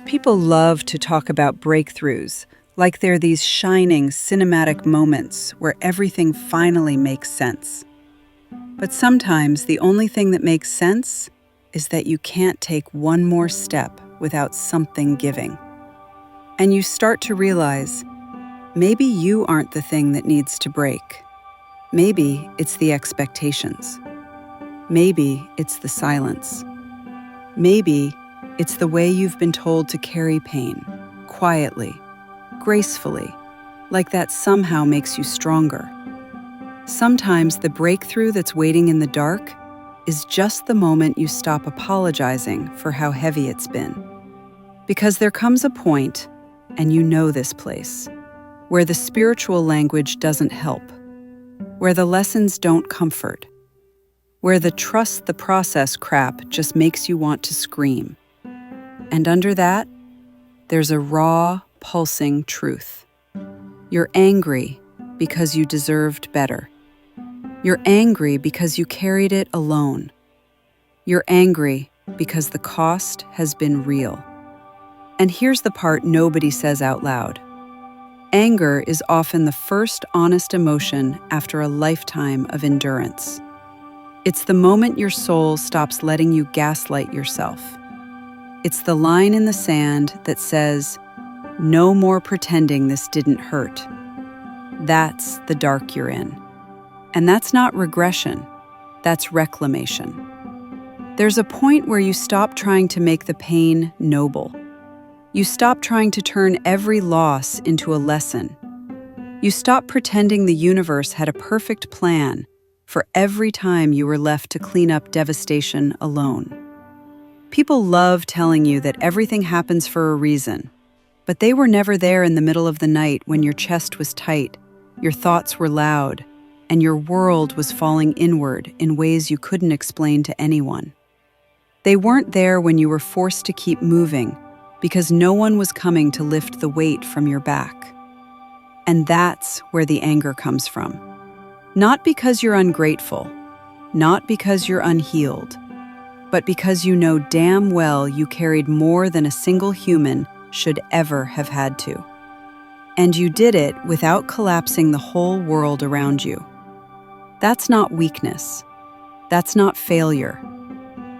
People love to talk about breakthroughs, like they're these shining cinematic moments where everything finally makes sense. But sometimes the only thing that makes sense is that you can't take one more step without something giving. And you start to realize, maybe you aren't the thing that needs to break. Maybe it's the expectations. Maybe it's the silence. Maybe it's the way you've been told to carry pain, quietly, gracefully, like that somehow makes you stronger. Sometimes the breakthrough that's waiting in the dark is just the moment you stop apologizing for how heavy it's been. Because there comes a point, and you know this place, where the spiritual language doesn't help, where the lessons don't comfort, where the trust the process crap just makes you want to scream. And under that, there's a raw, pulsing truth. You're angry because you deserved better. You're angry because you carried it alone. You're angry because the cost has been real. And here's the part nobody says out loud. Anger is often the first honest emotion after a lifetime of endurance. It's the moment your soul stops letting you gaslight yourself. It's the line in the sand that says, "No more pretending this didn't hurt." That's the dark you're in. And that's not regression, that's reclamation. There's a point where you stop trying to make the pain noble. You stop trying to turn every loss into a lesson. You stop pretending the universe had a perfect plan for every time you were left to clean up devastation alone. People love telling you that everything happens for a reason, but they were never there in the middle of the night when your chest was tight, your thoughts were loud, and your world was falling inward in ways you couldn't explain to anyone. They weren't there when you were forced to keep moving because no one was coming to lift the weight from your back. And that's where the anger comes from. Not because you're ungrateful, not because you're unhealed, but because you know damn well you carried more than a single human should ever have had to. And you did it without collapsing the whole world around you. That's not weakness. That's not failure.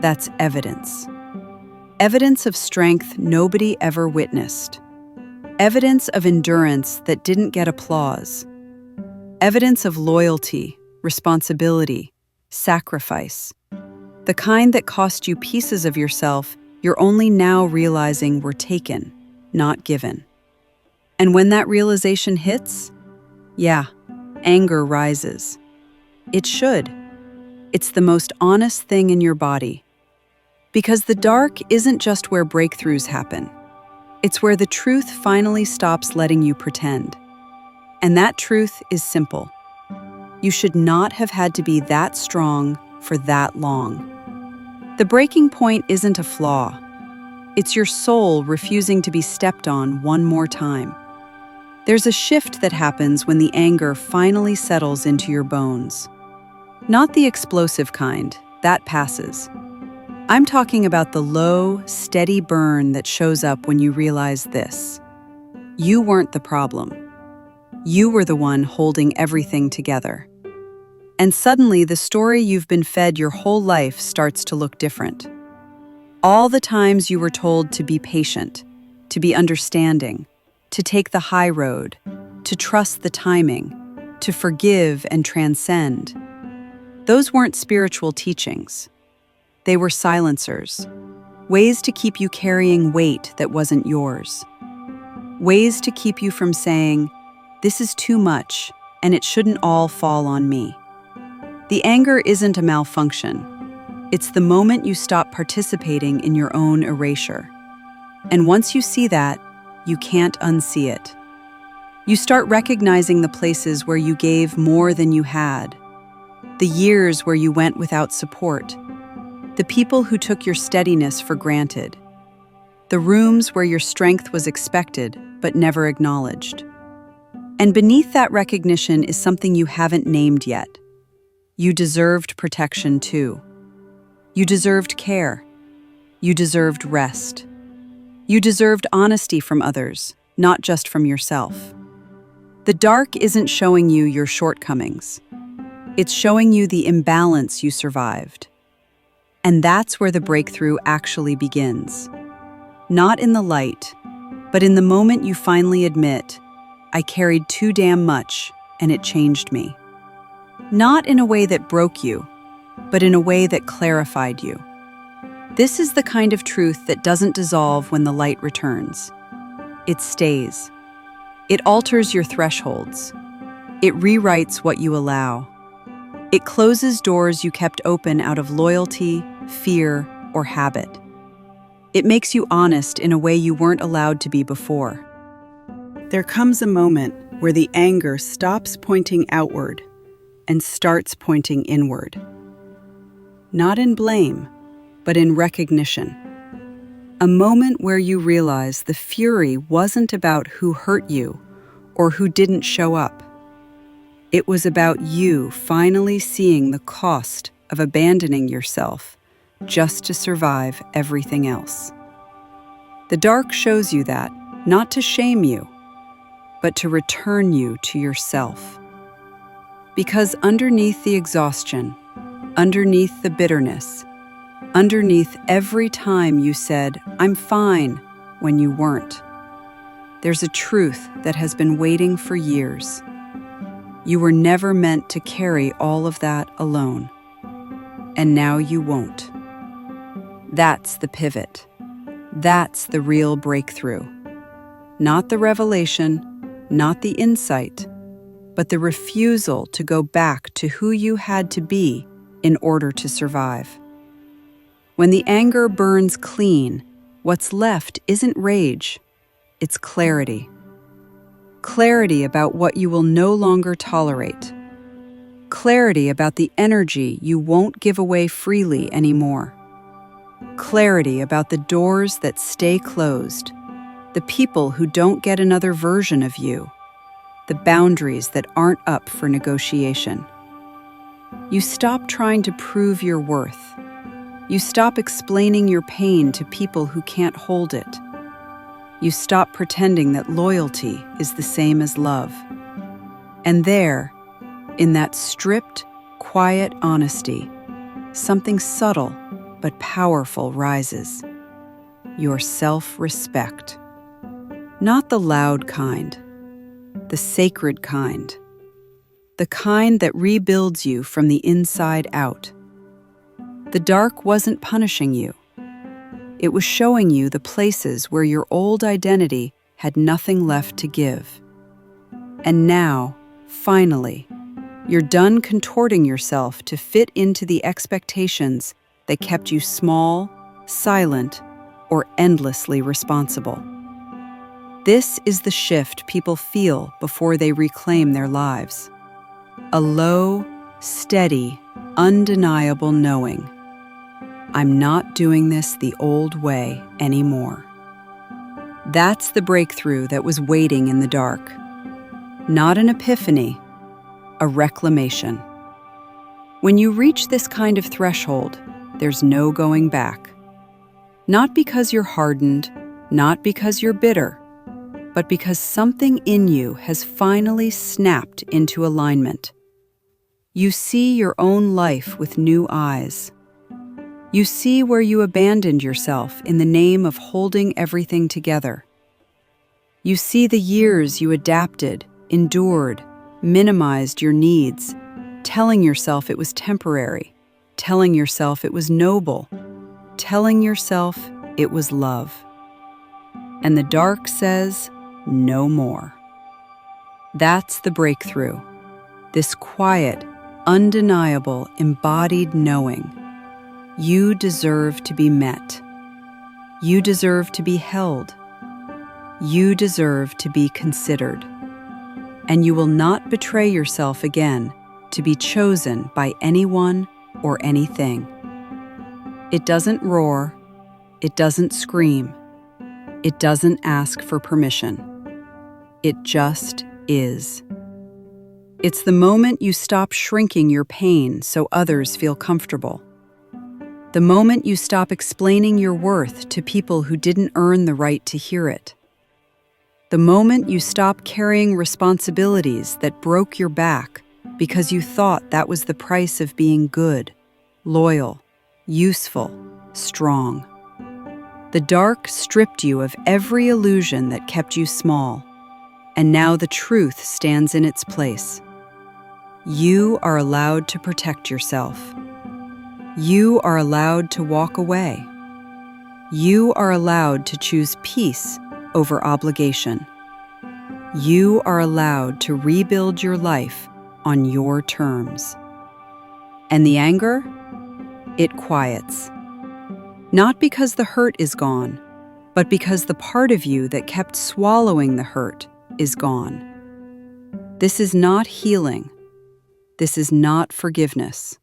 That's evidence. Evidence of strength nobody ever witnessed. Evidence of endurance that didn't get applause. Evidence of loyalty, responsibility, sacrifice. The kind that cost you pieces of yourself you're only now realizing were taken, not given. And when that realization hits, yeah, anger rises. It should. It's the most honest thing in your body. Because the dark isn't just where breakthroughs happen. It's where the truth finally stops letting you pretend. And that truth is simple. You should not have had to be that strong for that long. The breaking point isn't a flaw. It's your soul refusing to be stepped on one more time. There's a shift that happens when the anger finally settles into your bones. Not the explosive kind, that passes. I'm talking about the low, steady burn that shows up when you realize this. You weren't the problem. You were the one holding everything together. And suddenly the story you've been fed your whole life starts to look different. All the times you were told to be patient, to be understanding, to take the high road, to trust the timing, to forgive and transcend. Those weren't spiritual teachings. They were silencers, ways to keep you carrying weight that wasn't yours. Ways to keep you from saying, "This is too much, and it shouldn't all fall on me." The anger isn't a malfunction. It's the moment you stop participating in your own erasure. And once you see that, you can't unsee it. You start recognizing the places where you gave more than you had, the years where you went without support, the people who took your steadiness for granted, the rooms where your strength was expected but never acknowledged. And beneath that recognition is something you haven't named yet. You deserved protection too. You deserved care. You deserved rest. You deserved honesty from others, not just from yourself. The dark isn't showing you your shortcomings. It's showing you the imbalance you survived. And that's where the breakthrough actually begins. Not in the light, but in the moment you finally admit, I carried too damn much, and it changed me. Not in a way that broke you, but in a way that clarified you. This is the kind of truth that doesn't dissolve when the light returns. It stays. It alters your thresholds. It rewrites what you allow. It closes doors you kept open out of loyalty, fear, or habit. It makes you honest in a way you weren't allowed to be before. There comes a moment where the anger stops pointing outward and starts pointing inward. Not in blame, but in recognition. A moment where you realize the fury wasn't about who hurt you or who didn't show up. It was about you finally seeing the cost of abandoning yourself just to survive everything else. The dark shows you that, not to shame you, but to return you to yourself. Because underneath the exhaustion, underneath the bitterness, underneath every time you said, I'm fine, when you weren't, there's a truth that has been waiting for years. You were never meant to carry all of that alone. And now you won't. That's the pivot. That's the real breakthrough. Not the revelation, not the insight, but the refusal to go back to who you had to be in order to survive. When the anger burns clean, what's left isn't rage, it's clarity. Clarity about what you will no longer tolerate. Clarity about the energy you won't give away freely anymore. Clarity about the doors that stay closed, the people who don't get another version of you, the boundaries that aren't up for negotiation. You stop trying to prove your worth. You stop explaining your pain to people who can't hold it. You stop pretending that loyalty is the same as love. And there, in that stripped, quiet honesty, something subtle but powerful rises. Your self-respect. Not the loud kind, the sacred kind. The kind that rebuilds you from the inside out. The dark wasn't punishing you. It was showing you the places where your old identity had nothing left to give. And now, finally, you're done contorting yourself to fit into the expectations that kept you small, silent, or endlessly responsible. This is the shift people feel before they reclaim their lives. A low, steady, undeniable knowing. I'm not doing this the old way anymore. That's the breakthrough that was waiting in the dark. Not an epiphany, a reclamation. When you reach this kind of threshold, there's no going back. Not because you're hardened, not because you're bitter, but because something in you has finally snapped into alignment. You see your own life with new eyes. You see where you abandoned yourself in the name of holding everything together. You see the years you adapted, endured, minimized your needs, telling yourself it was temporary, telling yourself it was noble, telling yourself it was love. And the dark says, no more. That's the breakthrough. This quiet, undeniable, embodied knowing. You deserve to be met. You deserve to be held. You deserve to be considered. And you will not betray yourself again to be chosen by anyone or anything. It doesn't roar. It doesn't scream. It doesn't ask for permission. It just is. It's the moment you stop shrinking your pain so others feel comfortable. The moment you stop explaining your worth to people who didn't earn the right to hear it. The moment you stop carrying responsibilities that broke your back because you thought that was the price of being good, loyal, useful, strong. The dark stripped you of every illusion that kept you small, and now the truth stands in its place. You are allowed to protect yourself. You are allowed to walk away. You are allowed to choose peace over obligation. You are allowed to rebuild your life on your terms. And the anger? It quiets. Not because the hurt is gone, but because the part of you that kept swallowing the hurt is gone. This is not healing. This is not forgiveness.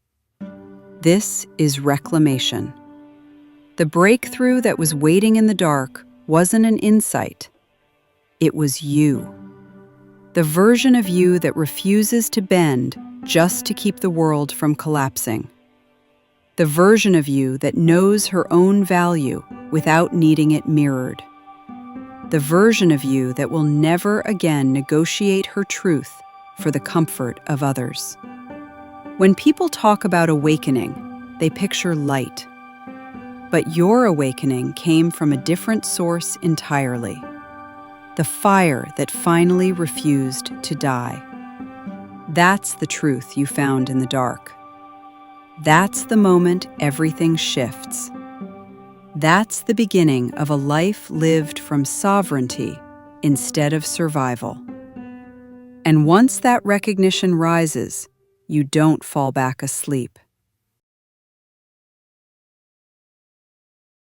This is reclamation. The breakthrough that was waiting in the dark wasn't an insight. It was you. The version of you that refuses to bend just to keep the world from collapsing. The version of you that knows her own value without needing it mirrored. The version of you that will never again negotiate her truth for the comfort of others. When people talk about awakening, they picture light. But your awakening came from a different source entirely. The fire that finally refused to die. That's the truth you found in the dark. That's the moment everything shifts. That's the beginning of a life lived from sovereignty instead of survival. And once that recognition rises, you don't fall back asleep.